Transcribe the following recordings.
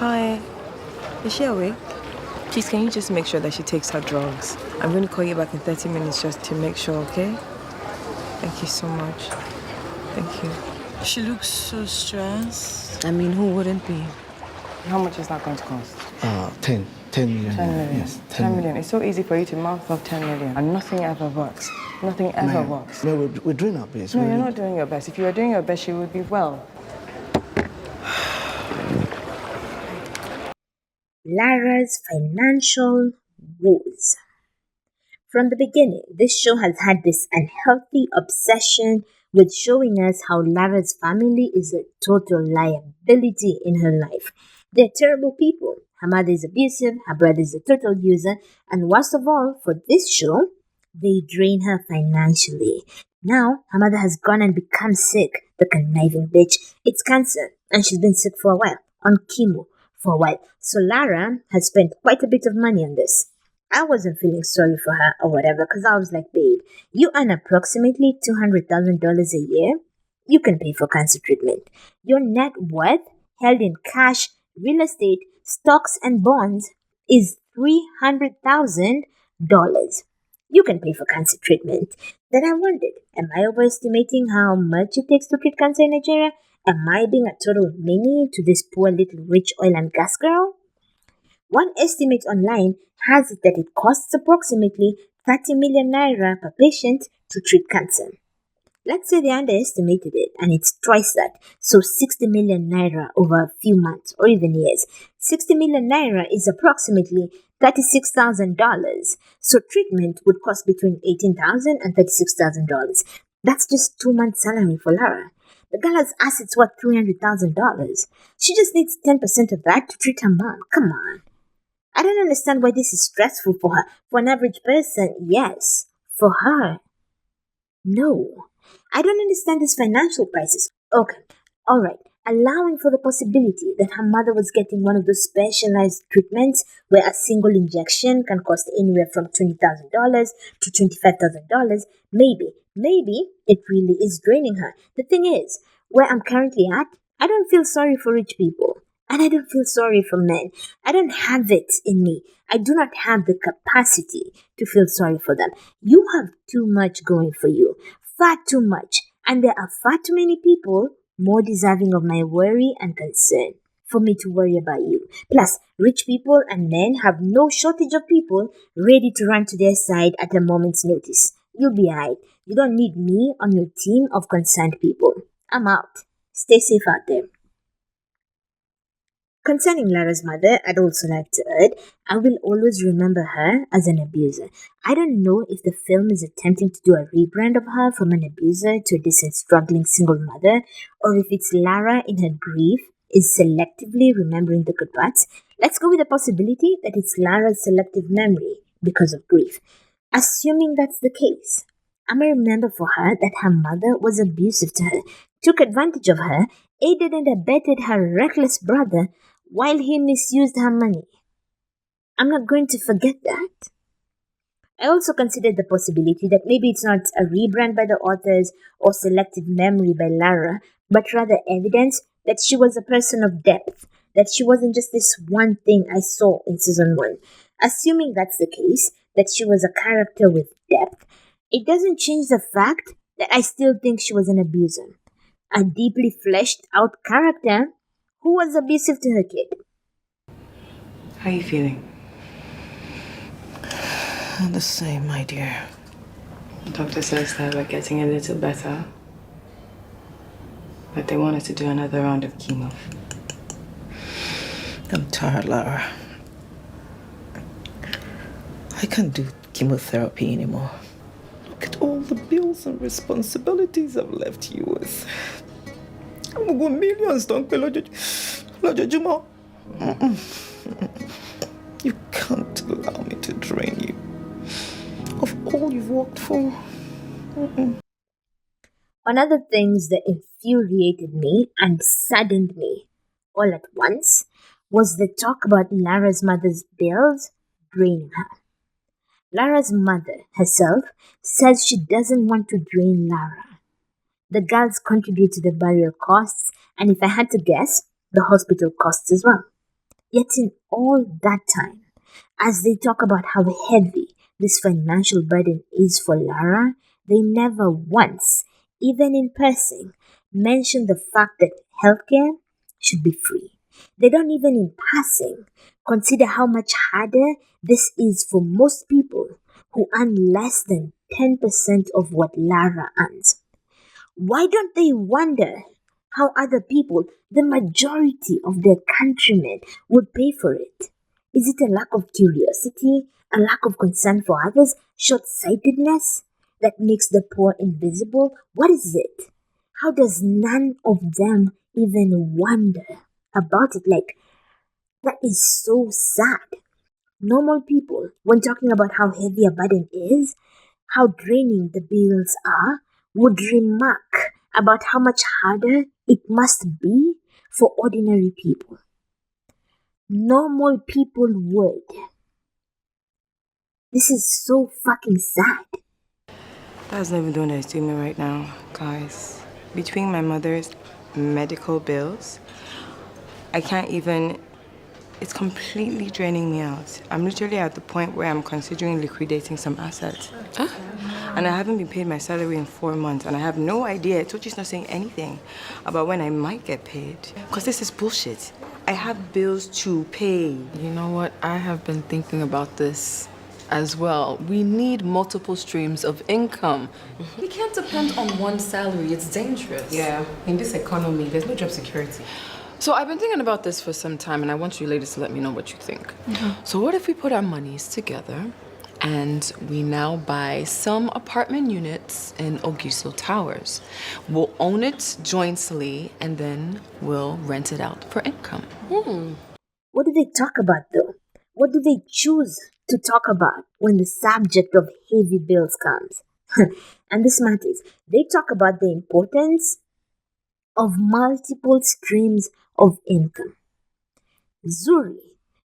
Hi, is she awake? Please, can you just make sure that she takes her drugs? I'm going to call you back in 30 minutes just to make sure, okay? Thank you so much. Thank you. She looks so stressed. I mean, who wouldn't be? How much is that going to cost? 10 million. 10 million. Yes, 10 million. It's so easy for you to mouth off 10 million and nothing ever works. Nothing ever works. No, we're doing our best. No, you're not doing your best. If you were doing your best, she would be well. Lara's financial woes. From the beginning, this show has had this unhealthy obsession with showing us how Lara's family is a total liability in her life. They're terrible people. Her mother is abusive, her brother is a total user, and worst of all, for this show, they drain her financially. Now, her mother has gone and become sick, the conniving bitch. It's cancer, and she's been sick for a while, on chemo for a while. So Lara has spent quite a bit of money on this. I wasn't feeling sorry for her or whatever because I was like, babe, you earn approximately $200,000 a year. You can pay for cancer treatment. Your net worth held in cash, real estate, stocks, and bonds is $300,000. You can pay for cancer treatment. Then I wondered, am I overestimating how much it takes to treat cancer in Nigeria? Am I being a total meanie to this poor little rich oil and gas girl? One estimate online has it that it costs approximately 30 million naira per patient to treat cancer. Let's say they underestimated it and it's twice that, so 60 million naira over a few months or even years. 60 million naira is approximately $36,000. So treatment would cost between $18,000 and $36,000. That's just 2 months' salary for Lara. The girl has assets worth $300,000. She just needs 10% of that to treat her mom. Come on. I don't understand why this is stressful for her. For an average person, yes. For her, no. I don't understand this financial crisis. Okay, alright. Allowing for the possibility that her mother was getting one of those specialized treatments where a single injection can cost anywhere from $20,000 to $25,000, maybe it really is draining her. The thing is, where I'm currently at, I don't feel sorry for rich people. And I don't feel sorry for men. I don't have it in me. I do not have the capacity to feel sorry for them. You have too much going for you. Far too much. And there are far too many people more deserving of my worry and concern for me to worry about you. Plus, rich people and men have no shortage of people ready to run to their side at a moment's notice. You'll be alright. You don't need me on your team of concerned people. I'm out. Stay safe out there. Concerning Lara's mother, I'd also like to add, I will always remember her as an abuser. I don't know if the film is attempting to do a rebrand of her from an abuser to a decent struggling single mother, or if it's Lara in her grief is selectively remembering the good parts. Let's go with the possibility that it's Lara's selective memory because of grief. Assuming that's the case, I'ma remember for her that her mother was abusive to her, took advantage of her, aided and abetted her reckless brother while he misused her money. I'm not going to forget that. I also considered the possibility that maybe it's not a rebrand by the authors or selective memory by Lara, but rather evidence that she was a person of depth, that she wasn't just this one thing I saw in season 1. Assuming that's the case, that she was a character with depth, it doesn't change the fact that I still think she was an abuser. A deeply fleshed out character who was abusive to her kid. How are you feeling? The same, my dear. The doctor says that we're getting a little better, but they wanted to do another round of chemo. I'm tired, Lara. I can't do chemotherapy anymore. Look at all the bills and responsibilities I've left you with. I'm going millions, don't you? You can't allow me to drain you of all you've worked for. One of the things that infuriated me and saddened me all at once was the talk about Lara's mother's bills draining her. Lara's mother herself says she doesn't want to drain Lara. The girls contribute to the burial costs, and if I had to guess, the hospital costs as well. Yet in all that time, as they talk about how heavy this financial burden is for Lara, they never once, even in passing, mention the fact that healthcare should be free. They don't even in passing consider how much harder this is for most people who earn less than 10% of what Lara earns. Why don't they wonder how other people, the majority of their countrymen, would pay for it? Is it a lack of curiosity, a lack of concern for others, short sightedness that makes the poor invisible? What is it? How does none of them even wonder about it? Like, that is so sad. Normal people, when talking about how heavy a burden is, how draining the bills are, would remark about how much harder it must be for ordinary people. Normal people would. This is so fucking sad. That's not even the one that's doing me right now, guys. Between my mother's medical bills, I can't even. It's completely draining me out. I'm literally at the point where I'm considering liquidating some assets. And I haven't been paid my salary in 4 months, and I have no idea. Tochi's not saying anything about when I might get paid. Because this is bullshit. I have bills to pay. You know what? I have been thinking about this as well. We need multiple streams of income. We can't depend on one salary. It's dangerous. Yeah, in this economy, there's no job security. So I've been thinking about this for some time, and I want you ladies to let me know what you think. So what if we put our monies together and we now buy some apartment units in Ogiso Towers? We'll own it jointly, and then we'll rent it out for income. What do they talk about though? What do they choose to talk about when the subject of heavy bills comes? And this matters. They talk about the importance of multiple streams of income. Zuri,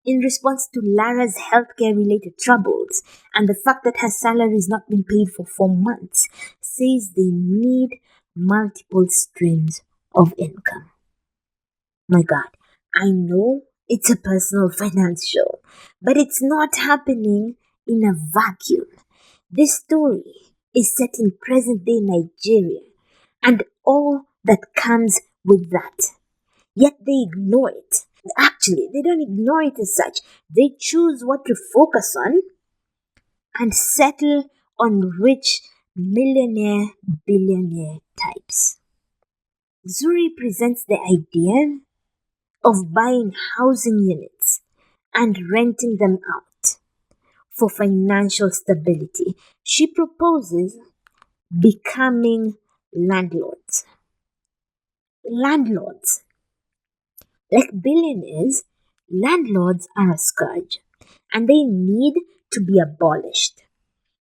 in response to Lara's healthcare related troubles and the fact that her salary has not been paid for 4 months, says they need multiple streams of income. My God, I know it's a personal finance show, but it's not happening in a vacuum. This story is set in present day Nigeria and all that comes with that. Yet they ignore it. Actually, they don't ignore it as such. They choose what to focus on and settle on rich millionaire, billionaire types. Zuri presents the idea of buying housing units and renting them out for financial stability. She proposes becoming landlords. Landlords. Like billionaires, landlords are a scourge and they need to be abolished.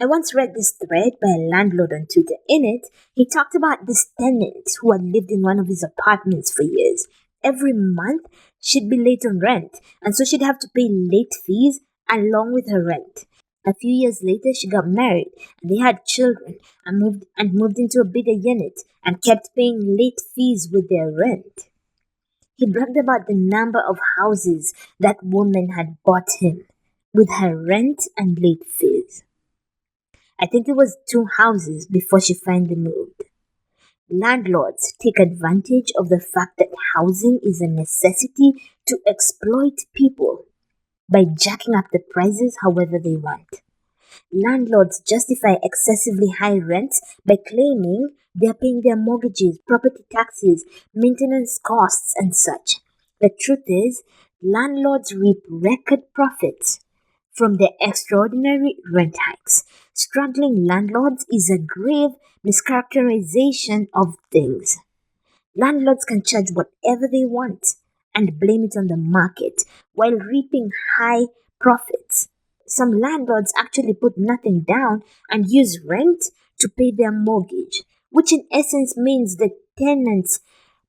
I once read this thread by a landlord on Twitter. In it, he talked about this tenant who had lived in one of his apartments for years. Every month, she'd be late on rent, and so she'd have to pay late fees along with her rent. A few years later, she got married, and they had children, and moved into a bigger unit, and kept paying late fees with their rent. He bragged about the number of houses that woman had bought him with her rent and late fees. I think it was 2 houses before she finally moved. Landlords take advantage of the fact that housing is a necessity to exploit people by jacking up the prices however they want. Landlords justify excessively high rents by claiming they're paying their mortgages, property taxes, maintenance costs, and such. The truth is, landlords reap record profits from their extraordinary rent hikes. Struggling landlords is a grave mischaracterization of things. Landlords can charge whatever they want and blame it on the market while reaping high profits. Some landlords actually put nothing down and use rent to pay their mortgage, which in essence means the tenants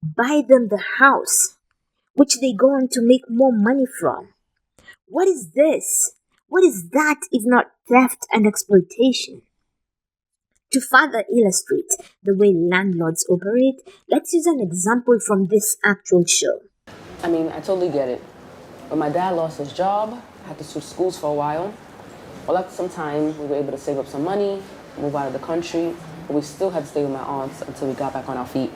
buy them the house, which they go on to make more money from. What is this? What is that if not theft and exploitation? To further illustrate the way landlords operate, let's use an example from this actual show. I mean, I totally get it. But my dad lost his job, had to switch schools for a while. Well, after some time, we were able to save up some money, move out of the country, but we still had to stay with my aunts until we got back on our feet.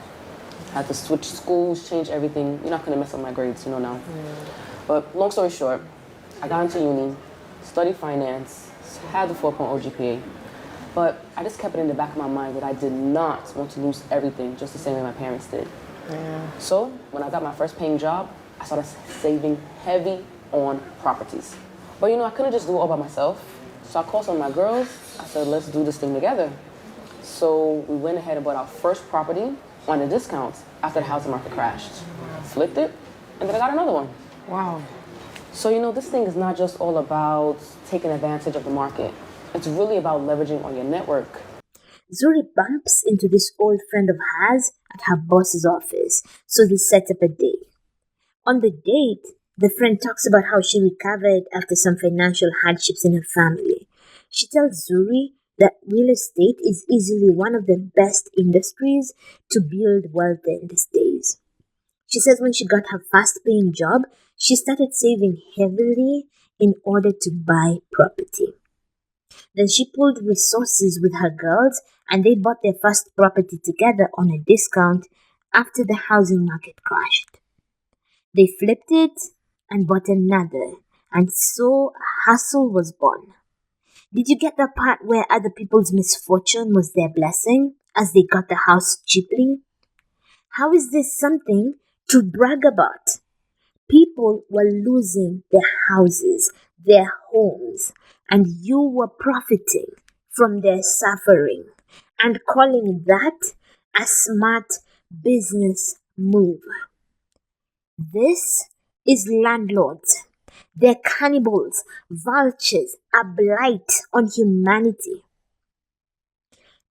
Had to switch schools, change everything. You're not gonna mess up my grades, you know now. But long story short, I got into uni, studied finance, had the 4.0 GPA, but I just kept it in the back of my mind that I did not want to lose everything just the same way my parents did. So when I got my first paying job, I started saving heavy on properties. But I couldn't just do it all by myself. So I called some of my girls. I said, let's do this thing together. So we went ahead and bought our first property on a discount after the housing market crashed. Flipped it, and then I got another one. Wow. So, this thing is not just all about taking advantage of the market. It's really about leveraging on your network. Zuri bumps into this old friend of hers at her boss's office, so they set up a date. On the date, the friend talks about how she recovered after some financial hardships in her family. She tells Zuri that real estate is easily one of the best industries to build wealth in these days. She says when she got her fast-paying job, she started saving heavily in order to buy property. Then she pulled resources with her girls and they bought their first property together on a discount after the housing market crashed. They flipped it and bought another, and so a hustle was born. Did you get the part where other people's misfortune was their blessing as they got the house cheaply? How is this something to brag about? People were losing their houses, their homes, and you were profiting from their suffering and calling that a smart business move. This is landlords. They're cannibals, vultures, a blight on humanity.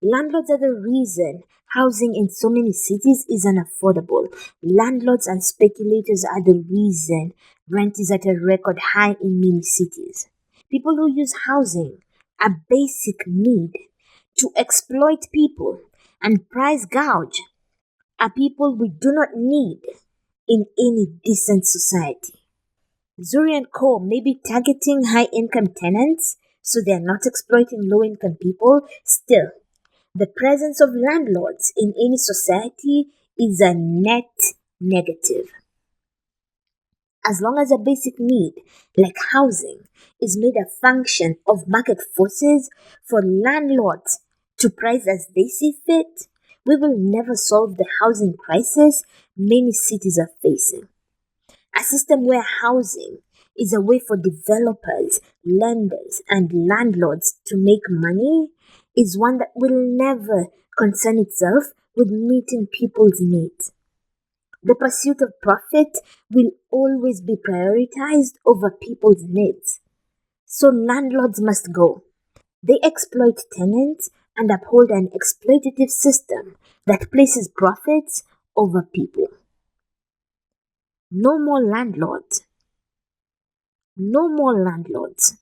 Landlords are the reason housing in so many cities is unaffordable. Landlords and speculators are the reason rent is at a record high in many cities. People who use housing, a basic need, to exploit people and price gouge are people we do not need in any decent society. Zuri and Co. may be targeting high-income tenants so they are not exploiting low-income people. Still, the presence of landlords in any society is a net negative. As long as a basic need, like housing, is made a function of market forces for landlords to price as they see fit, we will never solve the housing crisis many cities are facing. A system where housing is a way for developers, lenders, and landlords to make money is one that will never concern itself with meeting people's needs. The pursuit of profit will always be prioritized over people's needs. So landlords must go. They exploit tenants and uphold an exploitative system that places profits over people. No more landlords. No more landlords.